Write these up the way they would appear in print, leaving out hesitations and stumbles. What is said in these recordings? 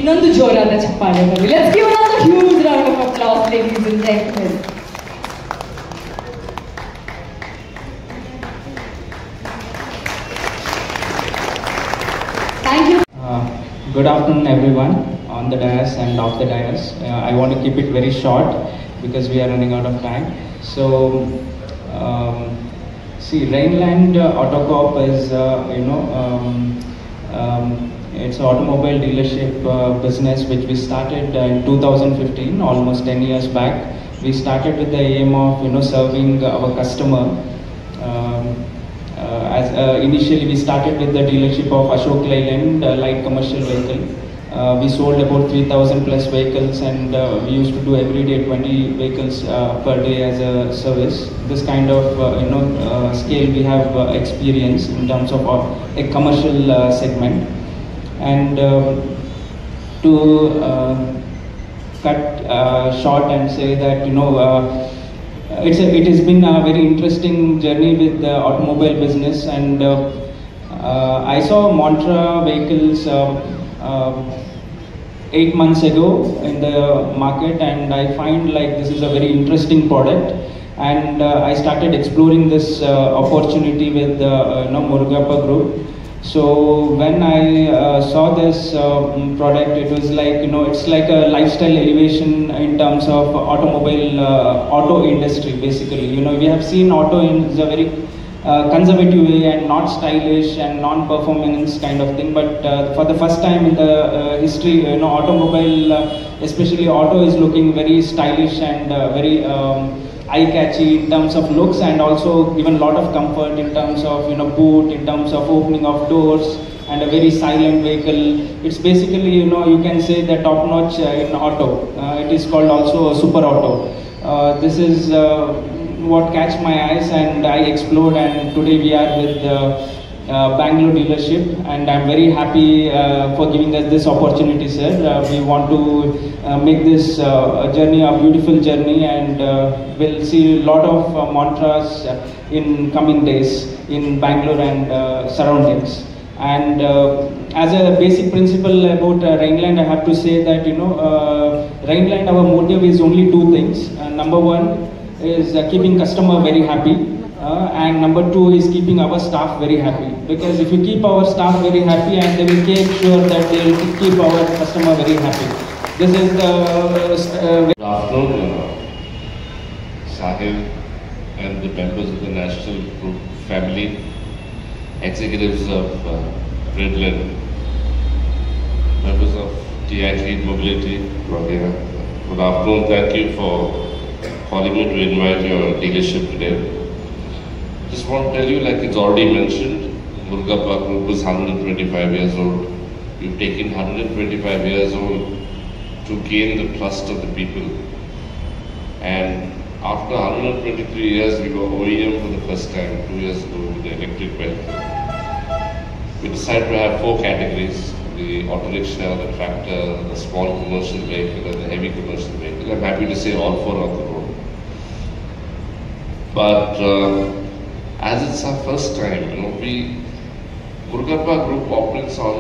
ಇನ್ನೊಂದು ಜೋರಾದ ಚಪ್ಪಾಳೆ ಬರಲಿ. Let's give another huge round of applause, ladies and gentlemen. Thank you. Good afternoon, everyone on the dais and off the dais. I want to keep it very short because we are running out of time. So, see, Rainland Auto Corp is, it's an automobile dealership business which we started in 2015, almost 10 years back. We started with the aim of, serving our customer. Initially, we started with the dealership of Ashok Leyland light commercial vehicle. We sold about 3,000 plus vehicles, and we used to do every day 20 vehicles per day as a service. This kind of scale we have experience in terms of a commercial segment. And to cut short and say that it has been a very interesting journey with the automobile business, and I saw Montra vehicles 8 months ago in the market, and I find like this is a very interesting product, and I started exploring this opportunity with Murugappa Group. So when I saw this product, it was like, it's like a lifestyle elevation in terms of auto industry basically. We have seen auto is a very conservative way and not stylish and non-performance kind of thing, but for the first time in the history, automobile, especially auto, is looking very stylish and very eye-catchy in terms of looks, and also given a lot of comfort in terms of boot, in terms of opening of doors, and a very silent vehicle. It's basically you can say the top-notch in auto. It is called also a super auto. This is what catch my eyes, and I explored, and today we are with Bangalore dealership, and I'm very happy for giving us this opportunity, sir. We want to make this journey a beautiful journey, and we'll see a lot of Montras in coming days in Bangalore and surroundings. And as a basic principle about Rainland, I have to say that Rainland, our motive is only two things. Number one is keeping customer very happy, and number two is keeping our staff very happy, because if you keep our staff very happy, and they will make sure that they will keep our customer very happy. This is the Good afternoon, Sahil and the members of the National Group family, executives of Rainland, members of TI Clean Mobility. Good afternoon. Thank you for calling me to invite your dealership today. Just want to tell you, like it's already mentioned, Murugappa Group is 125 years old. We've taken 125 years old to gain the trust of the people. And after 123 years, we were OEM for the first time 2 years ago with the electric vehicle. We decided to have 4 categories: the auto rickshaw, the tractor, the small commercial vehicle, and the heavy commercial vehicle. I'm happy to say all 4 are on the road. But as it's our first time, Murugappa Group operates on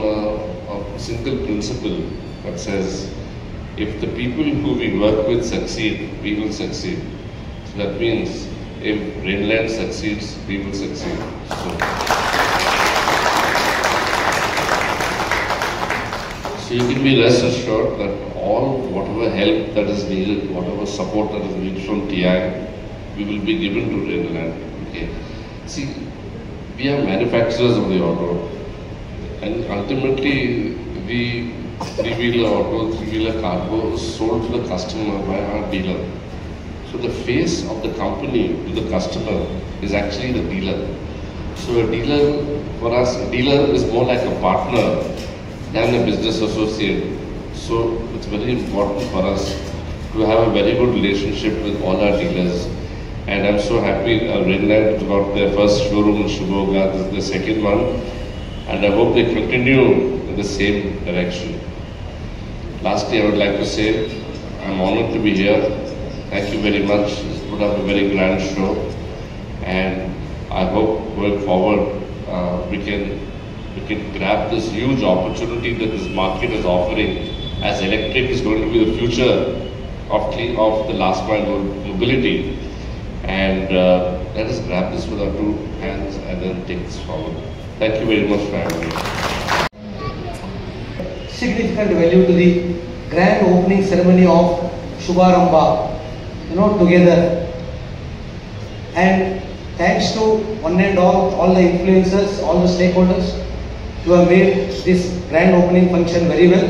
a single principle that says, if the people who we work with succeed, we will succeed. So that means if Rainland succeeds, we will succeed. So you can be rest assured that whatever help that is needed, whatever support that is needed from TI, we will be given to Rainland. Okay. See, we are manufacturers of the auto, and ultimately the three-wheeler auto, three-wheeler cargo is sold to the customer by our dealer. So the face of the company to the customer is actually the dealer. So a dealer, for us, a dealer is more like a partner than a business associate. So it's very important for us to have a very good relationship with all our dealers. And I'm so happy Rainland got their first showroom in Shimoga. This is the second one, and I hope they continue in the same direction. Lastly, I would like to say I'm honored to be here. Thank you very much. It's put up a very grand show, and I hope going forward we can grab this huge opportunity that this market is offering as electric is going to be the future of the last mile mobility. And let us grab this with our two hands and then take this forward. Thank you very much for having me. Significant value to the grand opening ceremony of Shubharambha, together. And thanks to one and all the influencers, all the stakeholders who have made this grand opening function very well.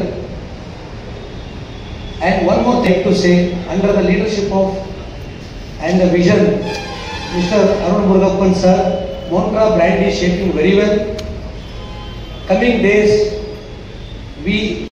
And one more thing to say, under the leadership of and the vision, Mr. Arun Murugappan sir, Moncra brand is shaping very well. Coming days, we